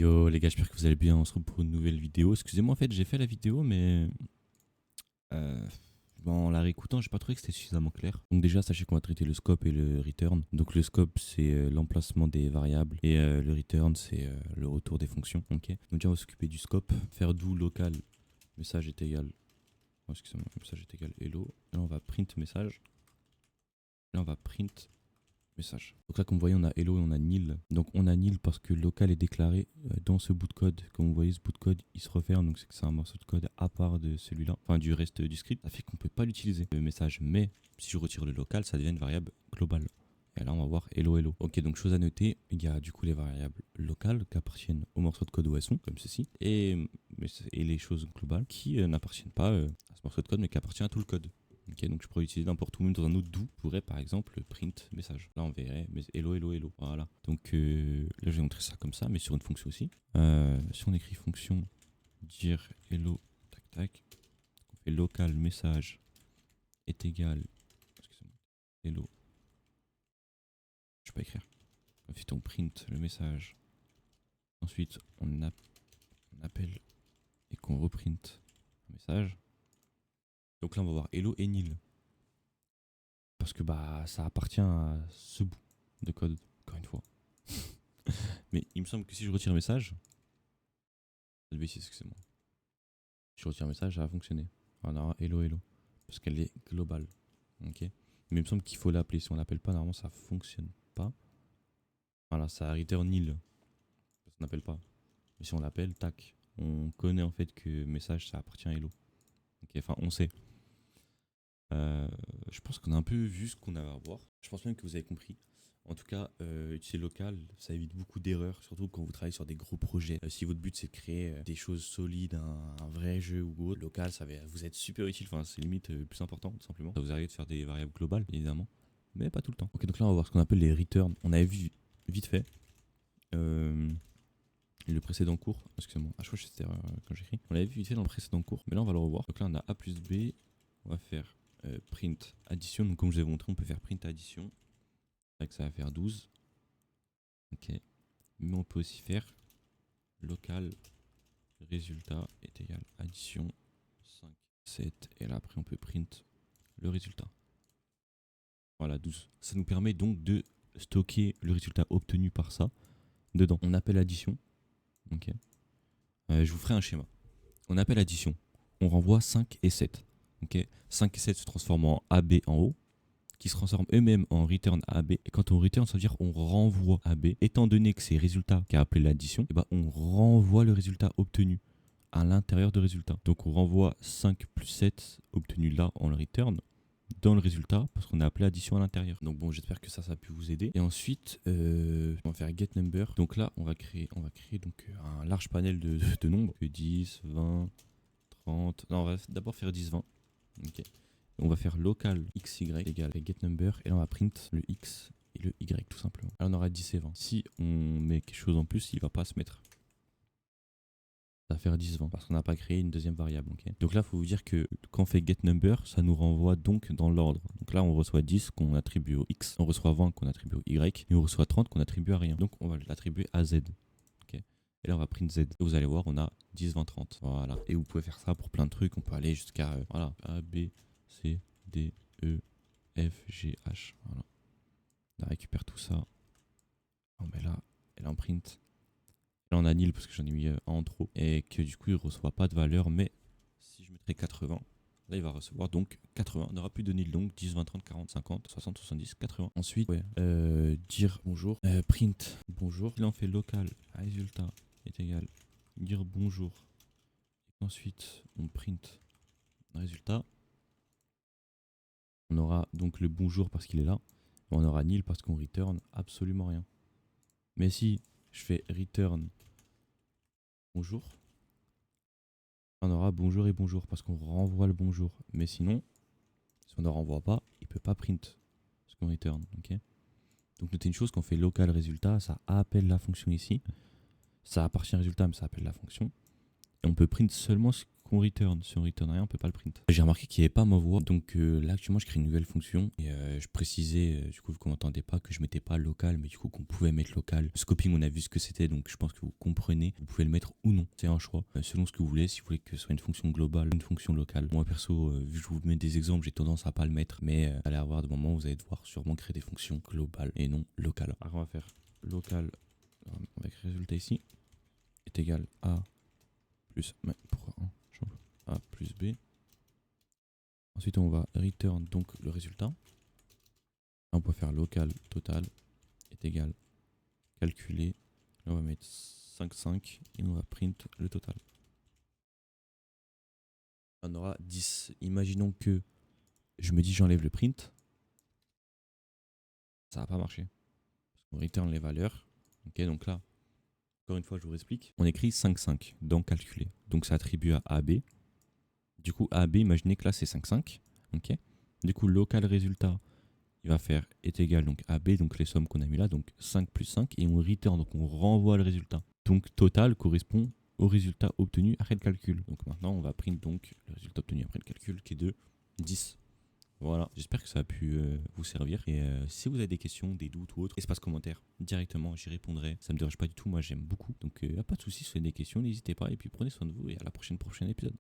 Yo les gars, j'espère que vous allez bien, on se retrouve pour une nouvelle vidéo. Excusez-moi, en fait j'ai fait la vidéo mais euh, en la réécoutant j'ai pas trouvé que c'était suffisamment clair. Donc déjà sachez qu'on va traiter le scope et le return. Donc le scope c'est l'emplacement des variables et le return c'est le retour des fonctions. Ok. Donc déjà on va s'occuper du scope, faire do local message est égal, oh, excusez-moi, message est égal hello. Et là on va print message. Là on va print message. Donc là comme vous voyez on a hello et on a nil. Donc on a nil parce que le local est déclaré dans ce bout de code. Comme vous voyez ce bout de code il se referme, donc c'est que c'est un morceau de code à part de celui-là, enfin du reste du script. Ça fait qu'on peut pas l'utiliser le message, mais si je retire le local ça devient une variable globale. Et là on va voir hello hello. Ok, donc chose à noter, il y a du coup les variables locales qui appartiennent au morceau de code où elles sont, comme ceci, et les choses globales qui n'appartiennent pas à ce morceau de code mais qui appartiennent à tout le code. Ok, donc je pourrais utiliser n'importe où, même dans un autre do, je pourrais par exemple print message. Là on verrait mais hello hello hello. Voilà. Donc là je vais montrer ça comme ça, mais sur une fonction aussi. Si on écrit fonction dire hello tac tac, on fait local message est égal, excusez-moi, hello. Je vais pas écrire. Ensuite on print le message. Ensuite on appelle et qu'on reprint un message. Donc là on va voir hello et nil. Parce que bah ça appartient à ce bout de code, encore une fois. Mais il me semble que si je retire un message, excusez-moi. Si je retire un message, ça va fonctionner. On aura hello hello. Parce qu'elle est globale. Ok. Mais il me semble qu'il faut l'appeler. Si on l'appelle pas, normalement ça fonctionne pas. Voilà, ça return nil. Parce qu'on n'appelle pas. Mais si on l'appelle, tac. On connaît en fait que message ça appartient à hello. Ok, enfin on sait. Je pense qu'on a un peu vu ce qu'on avait à voir. Je pense même que vous avez compris. En tout cas, utiliser local, ça évite beaucoup d'erreurs, surtout quand vous travaillez sur des gros projets. Si votre but c'est de créer des choses solides, un vrai jeu ou autre, local, ça va vous être super utile. Enfin, c'est limite le plus important, tout simplement. Ça vous arrive de faire des variables globales, évidemment, mais pas tout le temps. Ok, donc là, on va voir ce qu'on appelle les returns. On avait vu vite fait le précédent cours. Excusez-moi, je crois que c'était quand j'écris. On l'avait vu vite fait dans le précédent cours, mais là, on va le revoir. Donc là, on a A plus B. On va faire print addition. Donc, comme je vous ai montré, on peut faire print addition. Ça va faire 12. Ok. Mais on peut aussi faire local résultat est égal addition 5, 7. Et là après on peut print le résultat. Voilà, 12. Ça nous permet donc de stocker le résultat obtenu par ça dedans. On appelle addition. Ok. Je vous ferai un schéma. On appelle addition. On renvoie 5 et 7. Ok. 5 et 7 se transforment en AB en haut, qui se transforment eux-mêmes en return AB. Et quand on return, ça veut dire on renvoie AB. Étant donné que c'est résultat qui a appelé l'addition, et ben on renvoie le résultat obtenu à l'intérieur de résultat. Donc on renvoie 5 plus 7 obtenu là en le return dans le résultat parce qu'on a appelé addition à l'intérieur. Donc bon, j'espère que ça a pu vous aider. Et ensuite, on va faire get number. Donc là, on va créer donc un large panel de nombres. 10, 20, 30. Non, on va d'abord faire 10, 20. Ok. On va faire local xy égale get number et là on va print le x et le y tout simplement. Là on aura 10 et 20. Si on met quelque chose en plus, il va pas se mettre. Ça va faire 10, 20 parce qu'on n'a pas créé une deuxième variable. Okay. Donc là il faut vous dire que quand on fait get number, ça nous renvoie donc dans l'ordre. Donc là on reçoit 10 qu'on attribue au x, on reçoit 20 qu'on attribue au y et on reçoit 30 qu'on attribue à rien. Donc on va l'attribuer à z. Okay. Et là on va print z. Et vous allez voir on a 10, 20, 30. Voilà. Et vous pouvez faire ça pour plein de trucs. On peut aller jusqu'à voilà, A, B, C, D, E, F, G, H. Voilà. On récupère tout ça. On met là. Et là on print. Là on a nil parce que j'en ai mis un en trop. Et que du coup il ne reçoit pas de valeur. Mais si je mettrais 80, là il va recevoir donc 80. Il n'aura plus de nil donc 10, 20, 30, 40, 50, 60, 70, 80. Ensuite, dire bonjour. Print bonjour. Là on fait local résultat est égal dire bonjour. Et ensuite on print résultat. On aura donc le bonjour parce qu'il est là. On aura nil parce qu'on return absolument rien. Mais si je fais return bonjour, on aura bonjour et bonjour parce qu'on renvoie le bonjour. Mais sinon, si on ne renvoie pas, il ne peut pas print ce qu'on return. Okay. Donc notez une chose, quand on fait local résultat, ça appelle la fonction ici. Ça appartient au résultat, mais ça appelle la fonction. Et on peut print seulement ce qu'on return. Si on return rien, on peut pas le print. J'ai remarqué qu'il n'y avait pas ma voix. Donc là, actuellement, je crée une nouvelle fonction. Et je précisais, du coup, vu qu'on n'entendait pas, que je mettais pas local, mais du coup, qu'on pouvait mettre local. Le scoping, on a vu ce que c'était. Donc je pense que vous comprenez. Vous pouvez le mettre ou non. C'est un choix. Selon ce que vous voulez. Si vous voulez que ce soit une fonction globale ou une fonction locale. Moi, perso, vu que je vous mets des exemples, j'ai tendance à pas le mettre. Mais allez avoir des moments où vous allez devoir sûrement créer des fonctions globales et non locales. Alors, on va faire local avec résultat ici est égal à plus, mais pourquoi A plus B. Ensuite on va return donc le résultat. Là, on peut faire local total est égal calculé. Là on va mettre 5,5 et on va print le total. On aura 10. Imaginons que je me dis j'enlève le print. Ça va pas marcher. Parce qu'on return les valeurs. Ok, donc là, encore une fois, je vous explique. On écrit 5,5 dans calculer. Donc ça attribue à AB. Du coup, AB, imaginez que là, c'est 5,5. Ok. Du coup, local résultat, il va faire est égal donc AB, donc les sommes qu'on a mis là, donc 5 plus 5, et on return, donc on renvoie le résultat. Donc total correspond au résultat obtenu après le calcul. Donc maintenant, on va print donc le résultat obtenu après le calcul, qui est de 10. Voilà, j'espère que ça a pu vous servir. Et si vous avez des questions, des doutes ou autres, espace commentaire, directement, j'y répondrai. Ça me dérange pas du tout, moi j'aime beaucoup. Donc pas de soucis, si vous avez des questions, n'hésitez pas. Et puis prenez soin de vous et à la prochaine épisode.